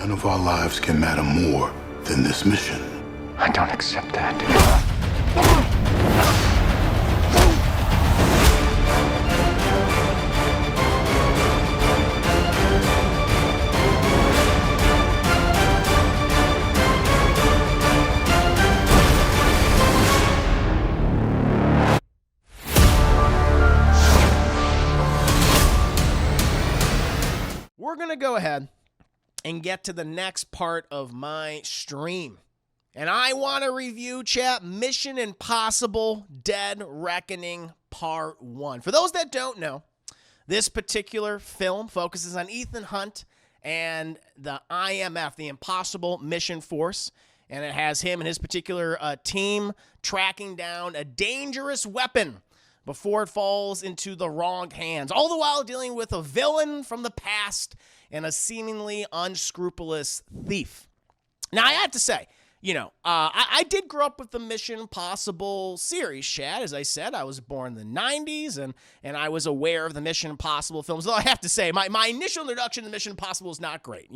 None of our lives can matter more than this mission. I don't accept that. We're going to go ahead and get to the next part of my stream. And I want to review, chat, Mission Impossible Dead Reckoning Part 1. For those that don't know, this particular film focuses on Ethan Hunt and the IMF, the Impossible Mission Force. And it has him and his particular team tracking down a dangerous weapon before it falls into the wrong hands, all the while dealing with a villain from the past and a seemingly unscrupulous thief. Now, I have to say, I did grow up with the Mission Impossible series, Chad. As I said, I was born in the 90s, and I was aware of the Mission Impossible films. Though I have to say, my initial introduction to Mission Impossible is not great.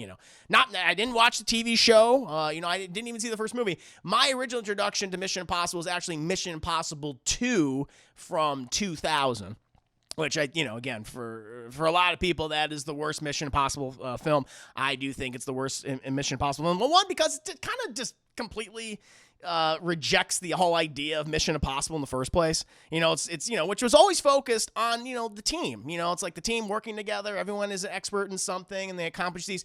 I didn't watch the TV show. I didn't even see the first movie. My original introduction to Mission Impossible was actually Mission Impossible 2 from 2000. Which again, for a lot of people, that is the worst Mission Impossible film. I do think it's the worst in Mission Impossible film. Well, one, because it kind of just completely rejects the whole idea of Mission Impossible in the first place. It's which was always focused on, the team. It's like the team working together. Everyone is an expert in something, and they accomplish these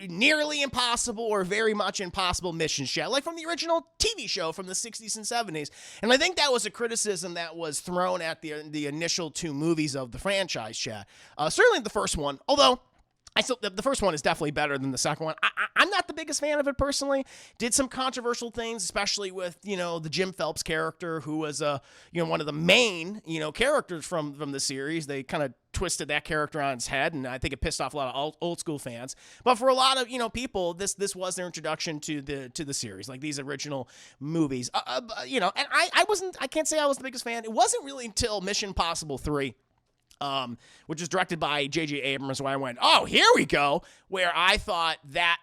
nearly impossible or very much impossible missions, like from the original TV show from the 60s and 70s. And I think that was a criticism that was thrown at the initial two movies of the franchise, Chad. Certainly the first one, although the first one is definitely better than the second one. I'm not the biggest fan of it personally. Did some controversial things, especially with, the Jim Phelps character, who was, one of the main, characters from the series. They kind of twisted that character on its head, and I think it pissed off a lot of old school fans. But for a lot of, people, this was their introduction to the series, like these original movies. And I can't say I was the biggest fan. It wasn't really until Mission Impossible 3. Which was directed by J.J. Abrams, where I went, oh, here we go, where I thought that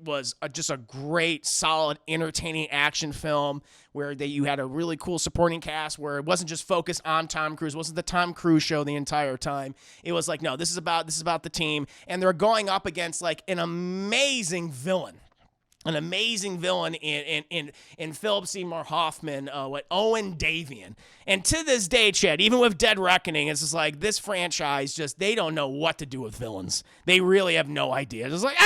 was just a great, solid, entertaining action film where you had a really cool supporting cast where it wasn't just focused on Tom Cruise. It wasn't the Tom Cruise show the entire time. It was like, no, this is about the team, and they're going up against like an amazing villain. An amazing villain in Philip Seymour Hoffman, Owen Davian. And to this day, Chad, even with Dead Reckoning, it's just like this franchise they don't know what to do with villains. They really have no idea. It's like,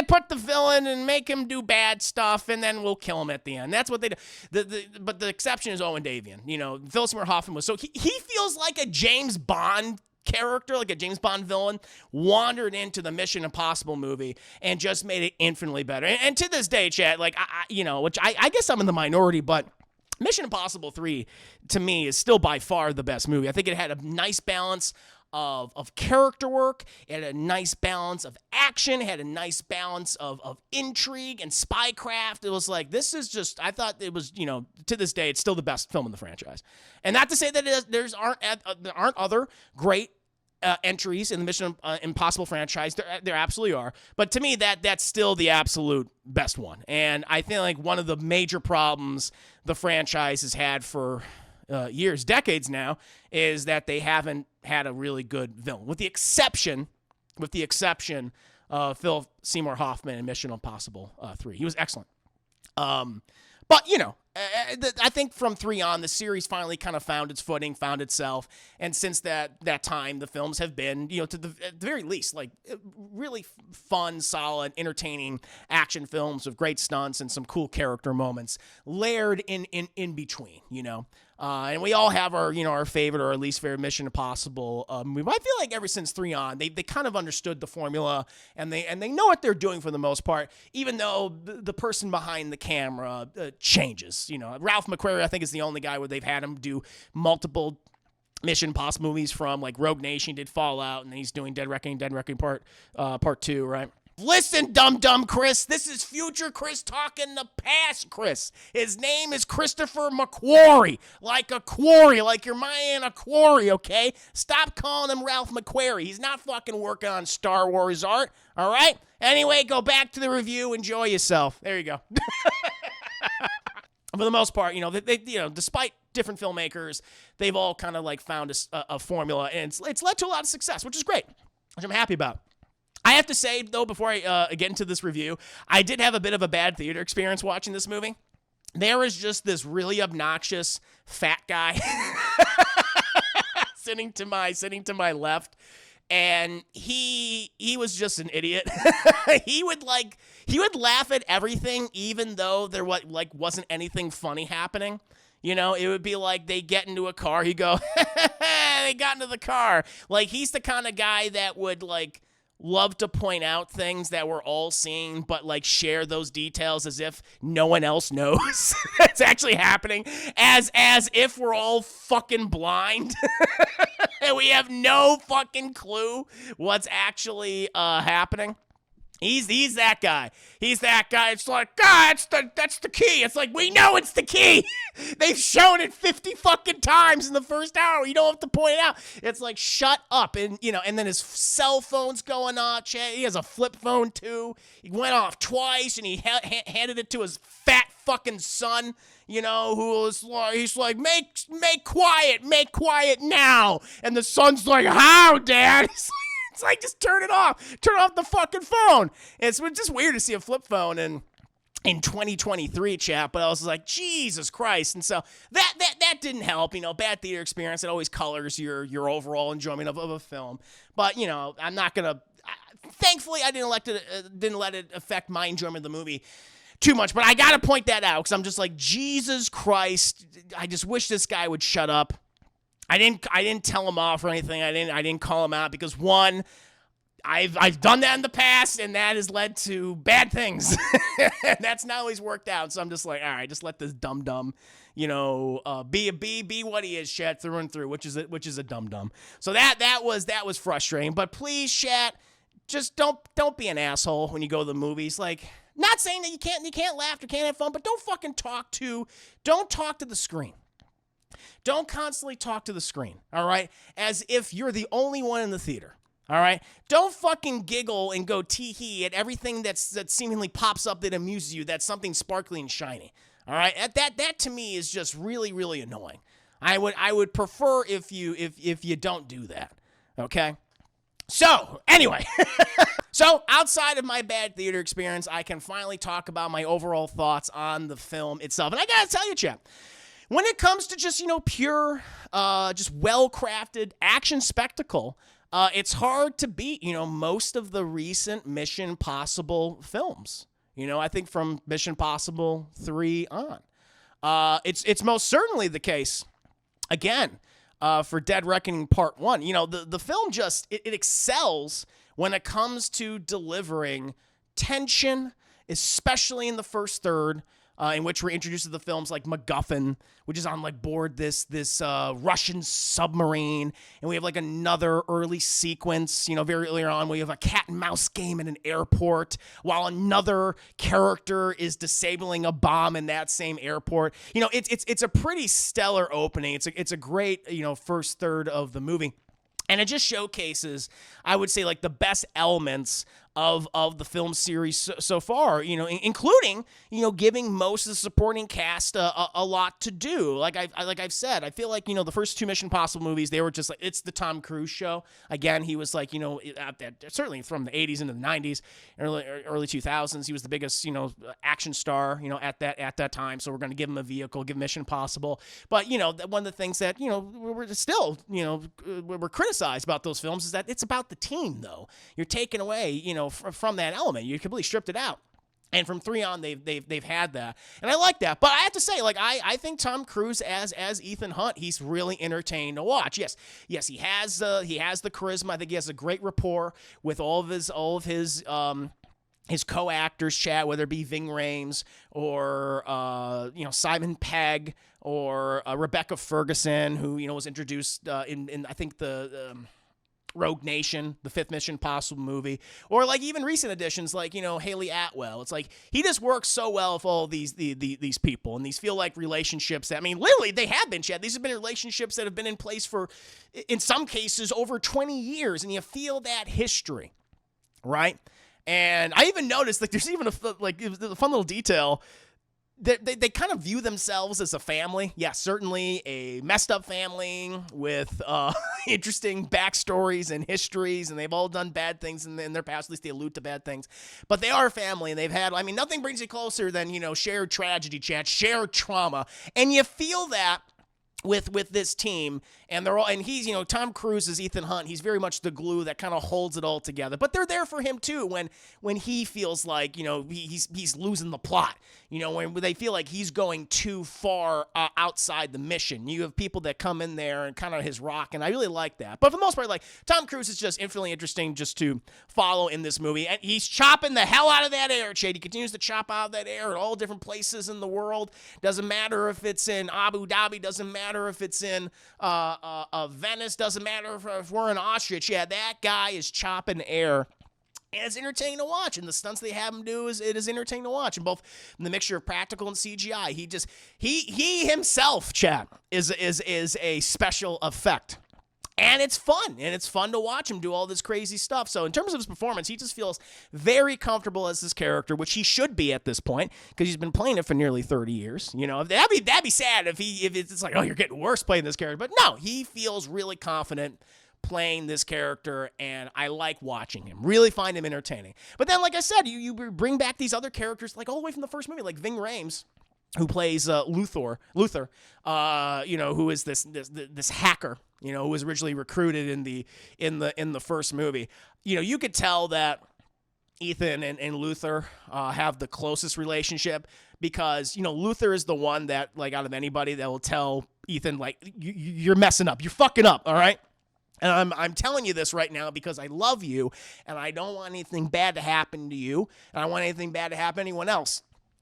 put the villain and make him do bad stuff, and then we'll kill him at the end. That's what they do. But the exception is Owen Davian. Philip Seymour Hoffman was, so he feels like a James Bond character, like a James Bond villain, wandered into the Mission Impossible movie and just made it infinitely better. And to this day, Chad, which I guess I'm in the minority, but Mission Impossible 3, to me, is still by far the best movie. I think it had a nice balance of character work. It had a nice balance of action. It had a nice balance of intrigue and spycraft. It was like, this is just, I thought it was, to this day, it's still the best film in the franchise. And not to say that there aren't other great entries in the Mission Impossible franchise. There absolutely are. But to me, that's still the absolute best one. And I think like one of the major problems the franchise has had for years, decades now, is that they haven't had a really good villain, with the exception of Philip Seymour Hoffman in Mission Impossible 3. He was excellent. But, I think from 3 on, the series finally kind of found its footing, found itself. And since that time, the films have been, at the very least, like really fun, solid, entertaining action films with great stunts and some cool character moments layered in between, And we all have our favorite or at least favorite Mission Impossible movie. But I feel like ever since 3 on, they kind of understood the formula, and they know what they're doing for the most part, even though the person behind the camera changes. Ralph McQuarrie, I think, is the only guy where they've had him do multiple Mission Impossible movies, from like Rogue Nation, did Fallout, and then he's doing Dead Reckoning Part 2, right? Listen, dumb Chris, this is future Chris talking to past Chris. His name is Christopher McQuarrie, like a quarry, like you're in a quarry, okay? Stop calling him Ralph McQuarrie. He's not fucking working on Star Wars art, all right? Anyway, go back to the review. Enjoy yourself. There you go. For the most part, they despite different filmmakers, they've all kind of like found a formula, and it's led to a lot of success, which is great, which I'm happy about. I have to say, though, before I get into this review, I did have a bit of a bad theater experience watching this movie. There was just this really obnoxious fat guy sitting to my left, and he was just an idiot. he would laugh at everything, even though there wasn't anything funny happening. It would be like they get into a car, he'd go, they got into the car. Like, he's the kind of guy that would love to point out things that we're all seeing, but share those details as if no one else knows it's actually happening, as if we're all fucking blind and we have no fucking clue what's actually happening. He's that guy. He's that guy. It's like, God, that's the key. It's like, we know it's the key. They've shown it 50 fucking times in the first hour. You don't have to point it out. It's like, shut up. And, and then his cell phone's going off. He has a flip phone, too. He went off twice, and he handed it to his fat fucking son, who was like, he's like, make quiet now. And the son's like, how, Dad? It's like, just turn it off. Turn off the fucking phone. It's just weird to see a flip phone in 2023, chat, but I was like, Jesus Christ. And so that didn't help. Bad theater experience. It always colors your overall enjoyment of a film. But, I'm not going to, thankfully, I didn't let it affect my enjoyment of the movie too much. But I got to point that out because I'm just like, Jesus Christ. I just wish this guy would shut up. I didn't tell him off or anything. I didn't call him out because, one, I've done that in the past, and that has led to bad things. And that's not always worked out. So I'm just like, all right, just let this dum be what he is, chat, through and through, which is a dum. So that was frustrating. But please, chat, just don't be an asshole when you go to the movies. Like, not saying that you can't laugh or can't have fun, but don't fucking talk to the screen. Don't constantly talk to the screen, all right, as if you're the only one in the theater, all right? Don't fucking giggle and go tee-hee at everything that seemingly pops up that amuses you, that's something sparkly and shiny, all right? That to me is just really, really annoying. I would prefer if you don't do that, okay? So, anyway, so outside of my bad theater experience, I can finally talk about my overall thoughts on the film itself. And I gotta tell you, chap, when it comes to just, pure, just well-crafted action spectacle, it's hard to beat, most of the recent Mission Impossible films. I think from Mission Impossible 3 on. It's most certainly the case, again, for Dead Reckoning Part 1. The film just, it excels when it comes to delivering tension, especially in the first third, in which we're introduced to the films like MacGuffin, which is on board this Russian submarine, and we have another early sequence, very early on, we have a cat and mouse game in an airport, while another character is disabling a bomb in that same airport. It's a pretty stellar opening. It's a great first third of the movie. And it just showcases, I would say, the best elements of the film series so far, including, giving most of the supporting cast a lot to do. Like I've said, I feel like, the first two Mission Impossible movies, they were just it's the Tom Cruise show. Again, he was certainly from the 80s into the 90s, early 2000s, he was the biggest, action star, at that time. So we're going to give him a vehicle, give him Mission Impossible. But, one of the things that, we're still, we're criticized about those films is that it's about the team, though. You're taking away, from that element. You completely stripped it out. And from 3 on, they've had that, and I like that. But I have to say, I think Tom Cruise as Ethan Hunt, he's really entertaining to watch. Yes, he has the charisma. I think he has a great rapport with all of his co-actors, chat, whether it be Ving Rhames or Simon Pegg or Rebecca Ferguson, who was introduced in I think the Rogue Nation, the fifth Mission Impossible movie, or like even recent additions like, Haley Atwell. It's like he just works so well with all these people, and these feel like relationships that, I mean, literally they have been, Chad. These have been relationships that have been in place for, in some cases, over 20 years, and you feel that history, right? And I even noticed, like, there's even a fun little detail. They kind of view themselves as a family. Yeah, certainly a messed up family with interesting backstories and histories, and they've all done bad things in their past. At least they allude to bad things. But they are a family, and they've had, I mean, nothing brings you closer than, shared tragedy, Chad, shared trauma. And you feel that with this team, and they're all, and he's, Tom Cruise is Ethan Hunt. He's very much the glue that kind of holds it all together. But they're there for him too when he feels like, he's losing the plot. When they feel like he's going too far outside the mission. You have people that come in there and kind of his rock, and I really like that. But for the most part, like, Tom Cruise is just infinitely interesting just to follow in this movie. And he's chopping the hell out of that air, Chad. He continues to chop out of that air at all different places in the world. Doesn't matter if it's in Abu Dhabi. Doesn't matter if it's in Venice. Doesn't matter if we're in Austria. Yeah, that guy is chopping air. And it's entertaining to watch, and the stunts they have him do it is entertaining to watch. And both the mixture of practical and CGI, he himself, Chad, is a special effect. And it's fun to watch him do all this crazy stuff. So in terms of his performance, he just feels very comfortable as this character, which he should be at this point, because he's been playing it for nearly 30 years. That'd be sad if it's like, oh, you're getting worse playing this character. But no, he feels really confident playing this character, and I like watching him. Really find him entertaining. But then, like I said, you bring back these other characters, like all the way from the first movie, like Ving Rhames, who plays Luther, who is this hacker, who was originally recruited in the first movie. You could tell that Ethan and Luther have the closest relationship, because Luther is the one that, like, out of anybody, that will tell Ethan, like, you're messing up, you're fucking up, all right? And I'm telling you this right now because I love you, and I don't want anything bad to happen to you, and I don't want anything bad to happen to anyone else.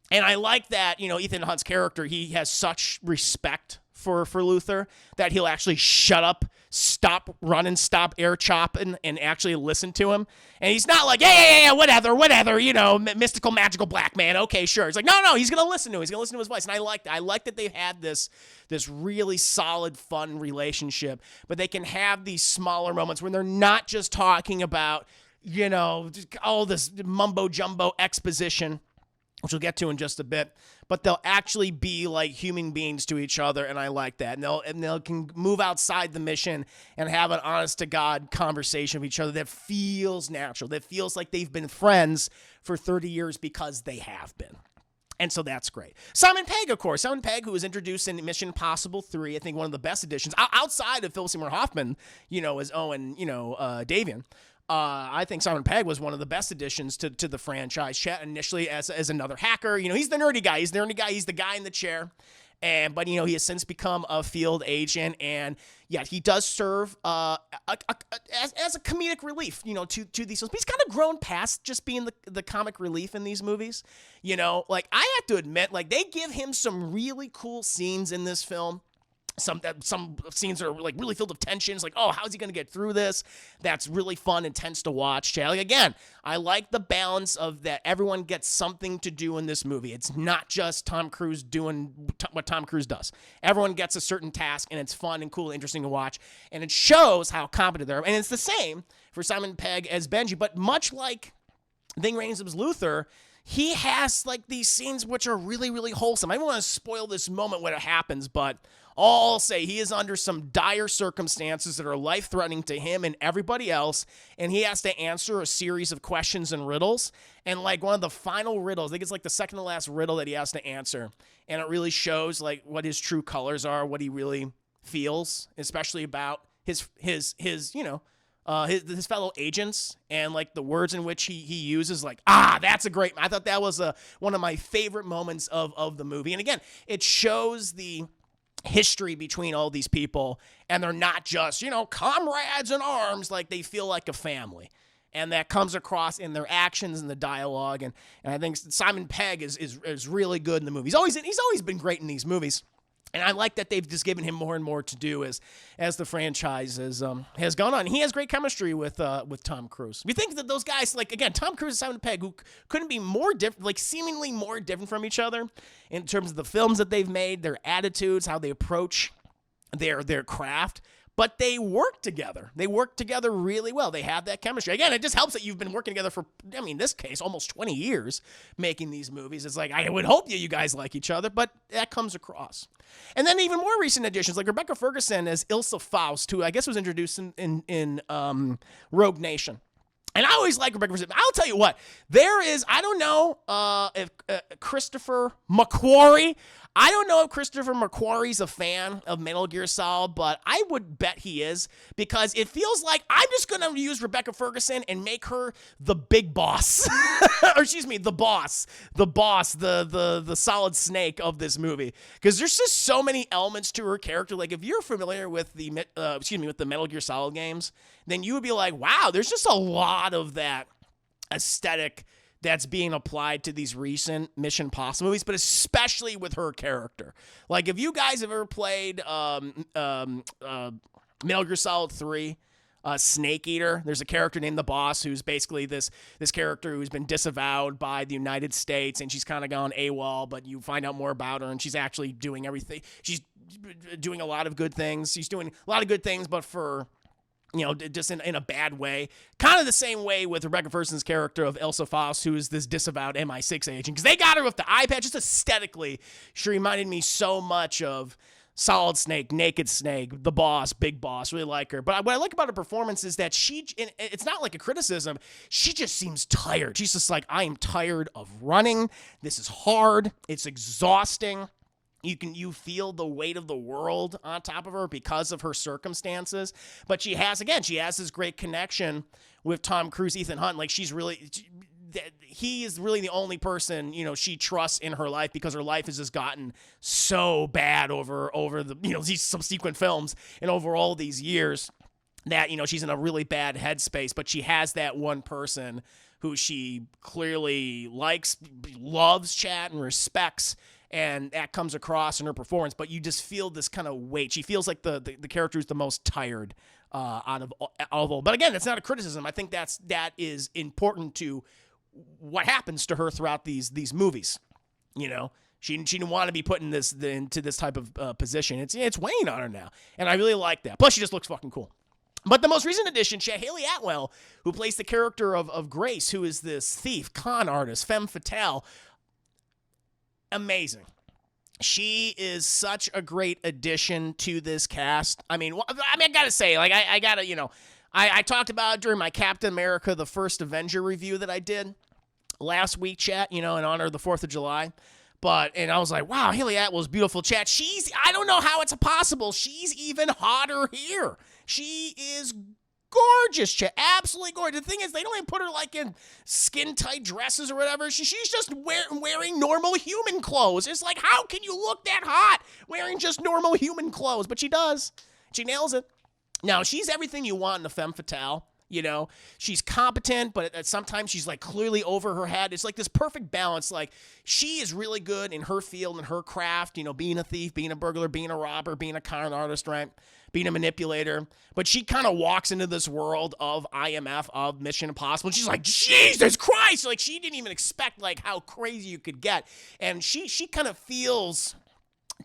And I like that, Ethan Hunt's character, he has such respect for Luther that he'll actually shut up, stop running, stop air chopping, and actually listen to him. And he's not like, yeah, whatever, mystical, magical black man. Okay, sure. He's like, no, he's going to listen to him. He's going to listen to his voice. And I like that. I like that they've had this really solid, fun relationship, but they can have these smaller moments when they're not just talking about, all this mumbo jumbo exposition, which we'll get to in just a bit, but they'll actually be like human beings to each other, and I like that. And they'll can move outside the mission and have an honest-to-God conversation with each other that feels natural, that feels like they've been friends for 30 years because they have been. And so that's great. Simon Pegg, of course. Simon Pegg, who was introduced in Mission Impossible 3, I think one of the best additions, outside of Philip Seymour Hoffman, as Owen, Davian. I think Simon Pegg was one of the best additions to the franchise. Chet initially as another hacker. He's the nerdy guy. He's the guy in the chair. But he has since become a field agent, and yeah, he does serve as a comedic relief, to these films. But he's kind of grown past just being the comic relief in these movies. Like, I have to admit, like, they give him some really cool scenes in this film. Some scenes are like really filled with tension. It's like, oh, how's he going to get through this? That's really fun and tense to watch. Chad. Like, again, I like the balance of that. Everyone gets something to do in this movie. It's not just Tom Cruise doing what Tom Cruise does. Everyone gets a certain task, and it's fun and cool and interesting to watch. And it shows how competent they are. And it's the same for Simon Pegg as Benji. But much like Ving Rhames' Luther, he has like these scenes which are really, really wholesome. I don't want to spoil this moment when it happens, but all I'll say, he is under some dire circumstances that are life-threatening to him and everybody else, and he has to answer a series of questions and riddles. And like one of the final riddles, I think it's like the second to last riddle that he has to answer, and it really shows like what his true colors are, what he really feels, especially about his fellow agents, and like the words in which he uses, like, that's a great. I thought that was one of my favorite moments of the movie. And again, it shows the history between all these people, and they're not just, comrades in arms, like they feel like a family. And that comes across in their actions and the dialogue. And I think Simon Pegg is really good in the movie. He's always been great in these movies. And I like that they've just given him more and more to do as the franchise has gone on. He has great chemistry with Tom Cruise. You think that those guys, like, again, Tom Cruise and Simon Pegg, who couldn't be more different, like seemingly more different from each other in terms of the films that they've made, their attitudes, how they approach their craft. But they work together. They work together really well. They have that chemistry. Again, it just helps that you've been working together for, I mean, in this case, almost 20 years making these movies. It's like, I would hope you guys like each other, but that comes across. And then even more recent additions, like Rebecca Ferguson as Ilsa Faust, who I guess was introduced in Rogue Nation. And I always like Rebecca Ferguson. I'll tell you what, I don't know if Christopher McQuarrie, I don't know if Christopher McQuarrie's a fan of Metal Gear Solid, but I would bet he is, because it feels like I'm just going to use Rebecca Ferguson and make her the big boss. Or excuse me, the boss, the Solid Snake of this movie. Because there's just so many elements to her character. Like, if you're familiar with the Metal Gear Solid games, then you would be like, wow, there's just a lot of that aesthetic that's being applied to these recent Mission Impossible movies, but especially with her character. Like, if you guys have ever played Metal Gear Solid 3, Snake Eater, there's a character named the Boss who's basically this character who's been disavowed by the United States, and she's kind of gone AWOL, but you find out more about her, and she's actually doing everything. She's doing a lot of good things. She's doing a lot of good things, but for, just in a bad way. Kind of the same way with Rebecca Ferguson's character of Ilsa Faust, who is this disavowed MI6 agent. Because they got her with the eye patch. Just aesthetically, she reminded me so much of Solid Snake, Naked Snake, The Boss, Big Boss. Really like her. But what I like about her performance is that it's not like a criticism. She just seems tired. She's just like, I am tired of running. This is hard. It's exhausting. You feel the weight of the world on top of her because of her circumstances. But she has this great connection with Tom Cruise, Ethan Hunt. Like, he is really the only person, she trusts in her life, because her life has just gotten so bad over the, these subsequent films and over all these years that, she's in a really bad headspace. But she has that one person who she clearly likes, loves, chat, and respects. And that comes across in her performance, but you just feel this kind of weight. She feels like the character who's the most tired out of all. But again, that's not a criticism. I think that is important to what happens to her throughout these movies. She didn't want to be put into this type of position. It's weighing on her now, and I really like that. Plus, she just looks fucking cool. But the most recent addition, Haley Atwell, who plays the character of Grace, who is this thief, con artist, femme fatale. Amazing. She is such a great addition to this cast. I gotta say, like, I gotta, I talked about it during my Captain America, the First Avenger review that I did last week, chat, in honor of the 4th of July. And I was like, wow, Haley Atwell's beautiful, chat. I don't know how it's possible. She's even hotter here. She is gorgeous, chat. Absolutely gorgeous. The thing is, they don't even put her like in skin-tight dresses or whatever. She's just wearing normal human clothes. It's like, how can you look that hot wearing just normal human clothes? But she does. She nails it. Now, she's everything you want in a femme fatale. She's competent, but sometimes she's like clearly over her head. It's like this perfect balance. Like, she is really good in her field and her craft, being a thief, being a burglar, being a robber, being a con artist, right? Being a manipulator. But she kind of walks into this world of IMF, of Mission Impossible. And she's like, Jesus Christ! Like, she didn't even expect like how crazy you could get. And she kind of feels,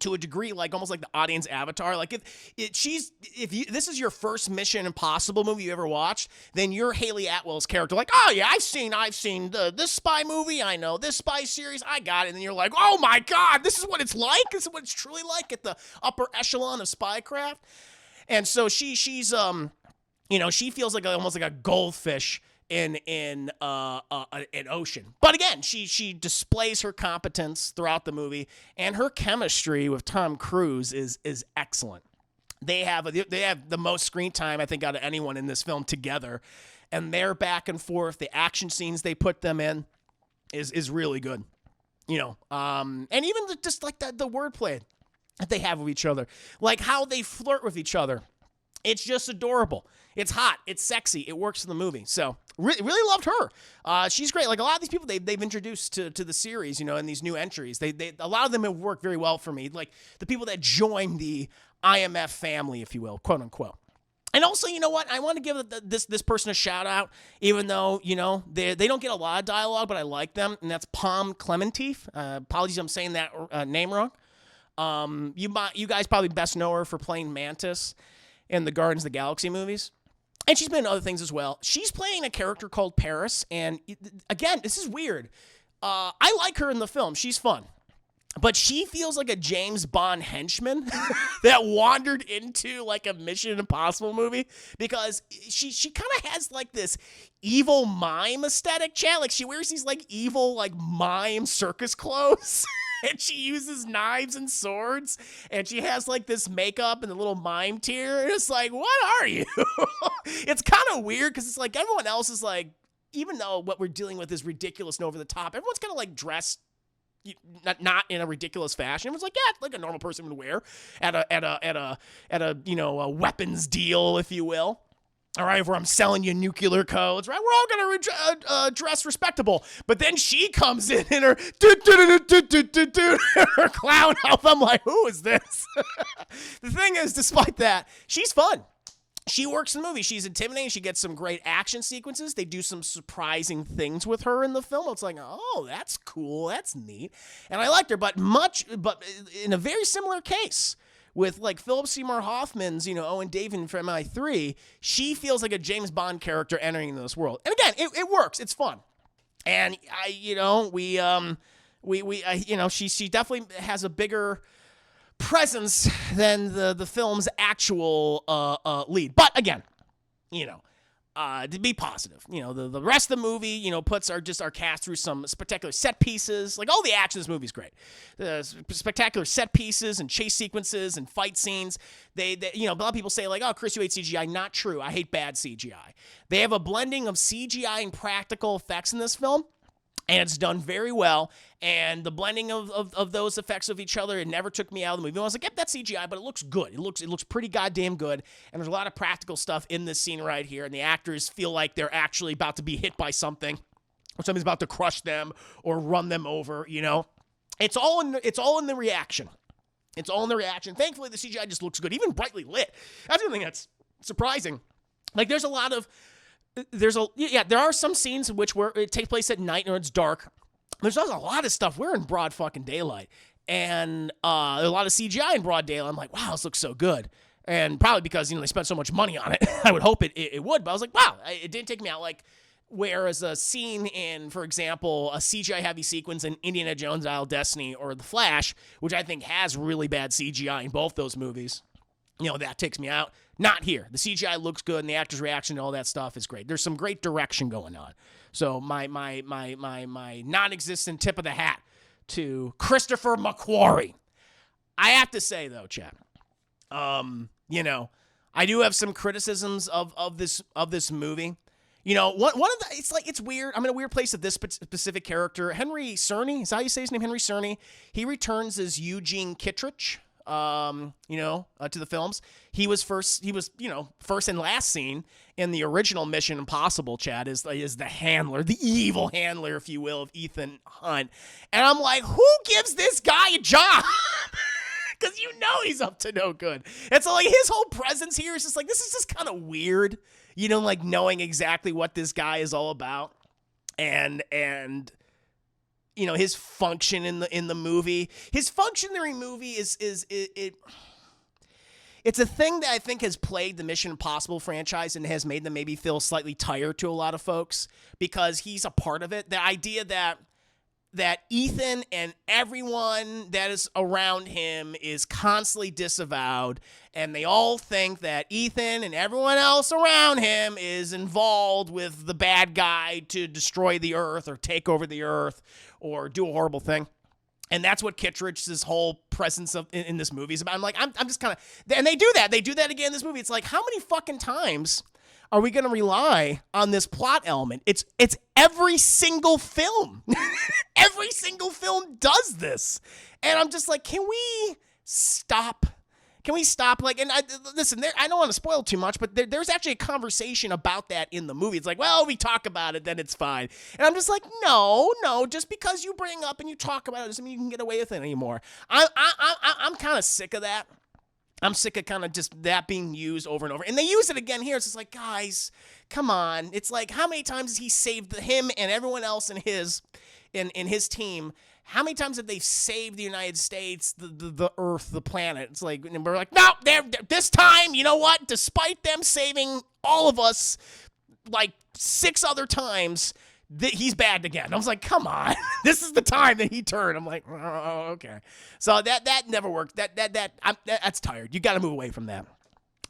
to a degree, like almost like the audience avatar. Like, if this is your first Mission Impossible movie you ever watched, then you're Haley Atwell's character. Like, oh yeah, I've seen this spy movie. I know this spy series. I got it. And then you're like, oh my God, this is what it's like. This is what it's truly like at the upper echelon of spycraft. And so she's she feels like almost like a goldfish in an ocean. But again, she displays her competence throughout the movie, and her chemistry with Tom Cruise is excellent. They have the most screen time, I think, out of anyone in this film together, and their back and forth, the action scenes they put them in is really good. And even just like the wordplay that they have with each other, like how they flirt with each other. It's just adorable. It's hot. It's sexy. It works in the movie. So Really loved her. She's great. Like a lot of these people they've introduced to the series, in these new entries, they a lot of them have worked very well for me. Like the people that join the IMF family, if you will, quote unquote. And also, you know what? I want to give this person a shout out, even though, they don't get a lot of dialogue, but I like them. And that's Palm Clementif. Apologies, I'm saying that name wrong. You guys probably best know her for playing Mantis in the Guardians of the Galaxy movies. And she's been in other things as well. She's playing a character called Paris. And again, this is weird. I like her in the film. She's fun. But she feels like a James Bond henchman that wandered into like a Mission Impossible movie because she kind of has like this evil mime aesthetic, chat. Like she wears these like evil like mime circus clothes and she uses knives and swords and she has like this makeup and a little mime tear. And it's like, what are you? It's kind of weird because it's like everyone else is like, even though what we're dealing with is ridiculous and over the top, everyone's kind of like dressed not in a ridiculous fashion. It was like, yeah, like a normal person would wear at a weapons deal, if you will. All right, where I'm selling you nuclear codes, right? We're all gonna dress respectable. But then she comes in her her clown outfit. I'm like, who is this? The thing is, despite that, she's fun. She works in the movie. She's intimidating. She gets some great action sequences. They do some surprising things with her in the film. It's like, oh, that's cool. That's neat. And I liked her, but in a very similar case with like Philip Seymour Hoffman's, Owen David from MI3, she feels like a James Bond character entering into this world. And again, it works. It's fun. And she definitely has a bigger presence than the film's actual lead. But again, to be positive, the rest of the movie, puts our cast through some spectacular set pieces. Like all the action in this movie is great. The spectacular set pieces and chase sequences and fight scenes. They a lot of people say like, oh, Chris, you hate CGI. Not true. I hate bad CGI. They have a blending of CGI and practical effects in this film. And it's done very well. And the blending of those effects of each other, it never took me out of the movie. I was like, yep, that's CGI, but it looks good. It looks pretty goddamn good. And there's a lot of practical stuff in this scene right here. And the actors feel like they're actually about to be hit by something, or something's about to crush them or run them over, It's all in the reaction. It's all in the reaction. Thankfully, the CGI just looks good, even brightly lit. That's the thing that's surprising. Like, there are some scenes in which it takes place at night or it's dark. There's also a lot of stuff. We're in broad fucking daylight. And a lot of CGI in broad daylight. I'm like, wow, this looks so good. And probably because, they spent so much money on it. I would hope it would. But I was like, wow, it didn't take me out. Like, whereas a scene in, for example, a CGI-heavy sequence in Indiana Jones, Isle of Destiny, or The Flash, which I think has really bad CGI in both those movies, that takes me out. Not here. The CGI looks good, and the actor's reaction and all that stuff is great. There's some great direction going on. So my non-existent tip of the hat to Christopher McQuarrie. I have to say though, Chad, I do have some criticisms of this movie. It's weird. I'm in a weird place with this specific character. Henry Czerny, is that how you say his name? Henry Czerny. He returns as Eugene Kittredge. To the films. He was first and last seen in the original Mission Impossible, Chad, is the handler, the evil handler, if you will, of Ethan Hunt. And I'm like, who gives this guy a job? Because he's up to no good. And so like his whole presence here is just like, this is just kind of weird, like knowing exactly what this guy is all about. And his function in the movie. His function during the movie it's a thing that I think has plagued the Mission Impossible franchise and has made them maybe feel slightly tired to a lot of folks because he's a part of it. The idea that Ethan and everyone that is around him is constantly disavowed, and they all think that Ethan and everyone else around him is involved with the bad guy to destroy the Earth or take over the Earth or do a horrible thing. And that's what Kittredge's whole presence in this movie is about. I'm like, I'm just kind of, and they do that. They do that again in this movie. It's like, how many fucking times are we going to rely on this plot element? It's every single film. Every single film does this. And I'm just like, can we stop Can we stop? Like, and listen, I don't want to spoil too much, but there's actually a conversation about that in the movie. It's like, well, we talk about it, then it's fine. And I'm just like, no, just because you bring up and you talk about it doesn't mean you can get away with it anymore. I'm kind of sick of that. I'm sick of kind of just that being used over and over. And they use it again here. It's just like, guys, come on. It's like, how many times has he saved him and everyone else in his team? How many times have they saved the United States, the Earth, the planet? It's like, and we're like, no, this time, you know what? Despite them saving all of us like 6 other times, he's bad again. I was like, come on. This is the time that he turned. I'm like, oh, okay. So that never worked. That's tired. You got to move away from that.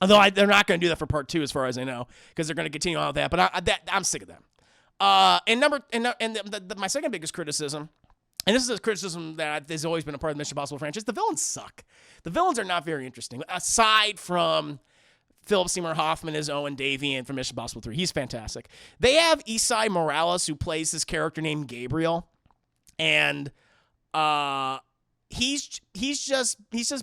Although they're not going to do that for part 2, as far as I know, because they're going to continue on with that. But I'm sick of that. And my second biggest criticism, and this is a criticism that has always been a part of the Mission Impossible franchise, the villains suck. The villains are not very interesting, aside from Philip Seymour Hoffman as Owen Davian from Mission Impossible 3. He's fantastic. They have Isai Morales, who plays this character named Gabriel, and he's just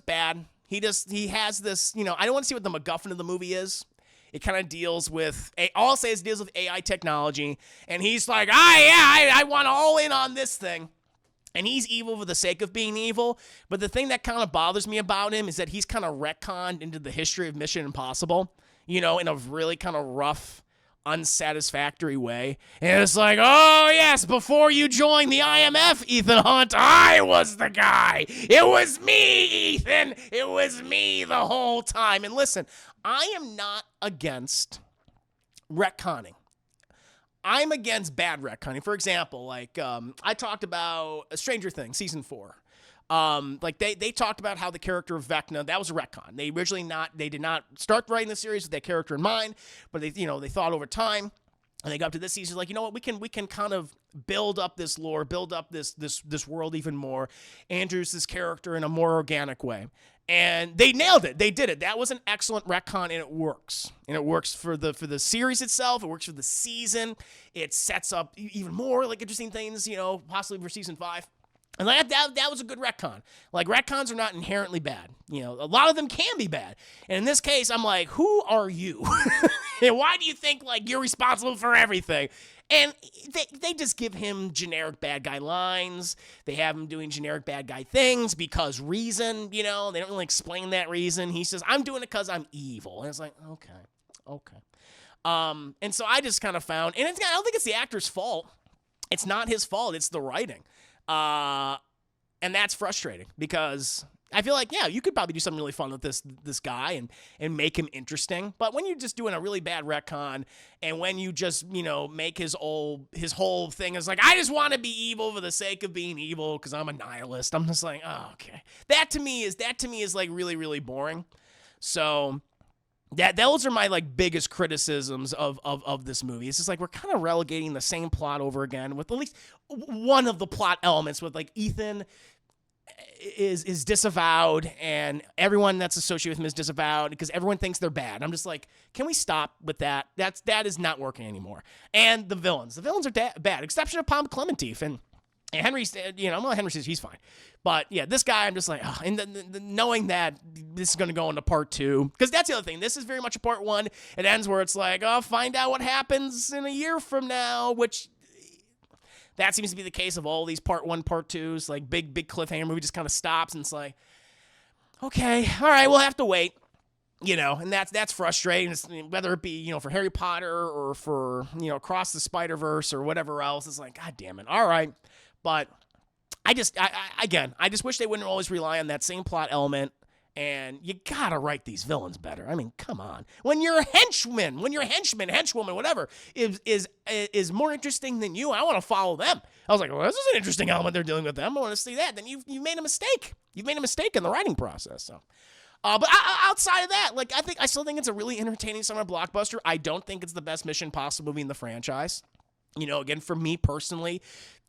bad. He has this, I don't want to see what the MacGuffin of the movie is. It kind of deals with, all I'll say is it deals with AI technology, and he's like, I want all in on this thing. And he's evil for the sake of being evil. But the thing that kind of bothers me about him is that he's kind of retconned into the history of Mission Impossible, in a really kind of rough, unsatisfactory way. And it's like, oh, yes, before you joined the IMF, Ethan Hunt, I was the guy. It was me, Ethan. It was me the whole time. And listen, I am not against retconning. I'm against bad retconning. For example, like I talked about Stranger Things season 4. Like they talked about how the character of Vecna, that was a retcon. They did not start writing the series with that character in mind, but they thought over time, and they got up to this season like, you know what, we can kind of build up this lore, build up this world even more, introduce this character in a more organic way. And they nailed it. They did it. That was an excellent retcon, and it works. And it works for the series itself. It works for the season. It sets up even more like interesting things, possibly for season 5. And that was a good retcon. Like, retcons are not inherently bad. A lot of them can be bad. And in this case, I'm like, who are you? And why do you think like you're responsible for everything? And they just give him generic bad guy lines. They have him doing generic bad guy things because reason, they don't really explain that reason. He says, I'm doing it because I'm evil. And it's like, okay. And so I just kind of found, and I don't think it's the actor's fault. It's not his fault. It's the writing. And that's frustrating because I feel like, you could probably do something really fun with this guy and make him interesting. But when you're just doing a really bad retcon, and when you just, make his whole thing is like, I just want to be evil for the sake of being evil because I'm a nihilist. I'm just like, oh, okay. That to me is like really, really boring. So those are my like biggest criticisms of this movie. It's just like we're kind of relegating the same plot over again with at least one of the plot elements with like Ethan is disavowed and everyone that's associated with him is disavowed because everyone thinks they're bad. I'm just like, can we stop with that? That is not working anymore. And the villains are bad, exception of Palm Clementif and Henry. Henry says he's fine, but yeah, this guy I'm just like, oh, and knowing that this is going to go into part 2 because that's the other thing. This is very much a part 1. It ends where it's like, oh, find out what happens in a year from now, which. That seems to be the case of all these part 1, part 2s, like big cliffhanger movie just kind of stops and it's like, okay, all right, we'll have to wait, and that's frustrating. It's, whether it be, for Harry Potter or for, Across the Spider-Verse or whatever else. It's like, God damn it. All right. But I just wish they wouldn't always rely on that same plot element. And you gotta write these villains better. I mean, come on. When your henchwoman, whatever, is more interesting than you, I want to follow them. I was like, well, this is an interesting element they're dealing with them. I want to see that. Then you've made a mistake. You've made a mistake in the writing process. So, but outside of that, like I still think it's a really entertaining summer blockbuster. I don't think it's the best Mission Impossible movie in the franchise. Again, for me personally,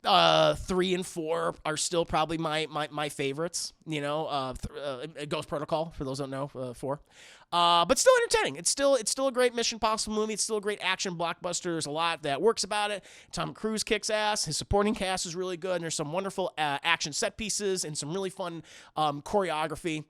3 and 4 are still probably my favorites. Ghost Protocol, for those who don't know, 4. But still entertaining. It's still a great Mission Impossible movie. It's still a great action blockbuster. There's a lot that works about it. Tom Cruise kicks ass. His supporting cast is really good. And there's some wonderful action set pieces and some really fun choreography.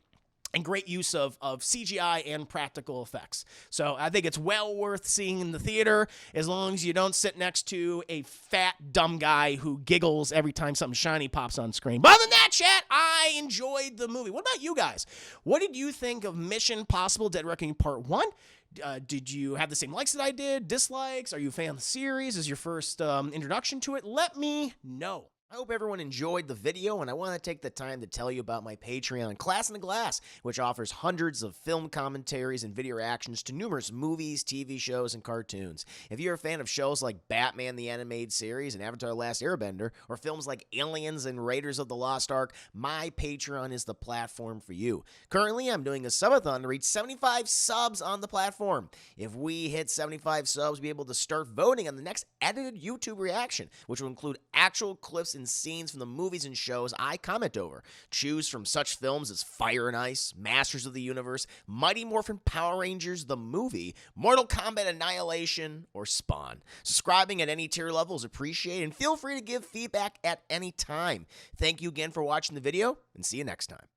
and great use of CGI and practical effects. So I think it's well worth seeing in the theater, as long as you don't sit next to a fat, dumb guy who giggles every time something shiny pops on screen. But other than that, chat, I enjoyed the movie. What about you guys? What did you think of Mission Impossible Dead Reckoning Part 1? Did you have the same likes that I did? Dislikes? Are you a fan of the series? Is your first introduction to it? Let me know. I hope everyone enjoyed the video, and I want to take the time to tell you about my Patreon, Class in the Glass, which offers hundreds of film commentaries and video reactions to numerous movies, TV shows, and cartoons. If you're a fan of shows like Batman the Animated Series and Avatar The Last Airbender, or films like Aliens and Raiders of the Lost Ark, my Patreon is the platform for you. Currently, I'm doing a subathon to reach 75 subs on the platform. If we hit 75 subs, we'll be able to start voting on the next edited YouTube reaction, which will include actual clips and scenes from the movies and shows I comment over. Choose from such films as Fire and Ice, Masters of the Universe, Mighty Morphin Power Rangers the movie, Mortal Kombat Annihilation, or Spawn. Subscribing at any tier level is appreciated, and feel free to give feedback at any time. Thank you again for watching the video, and see you next time.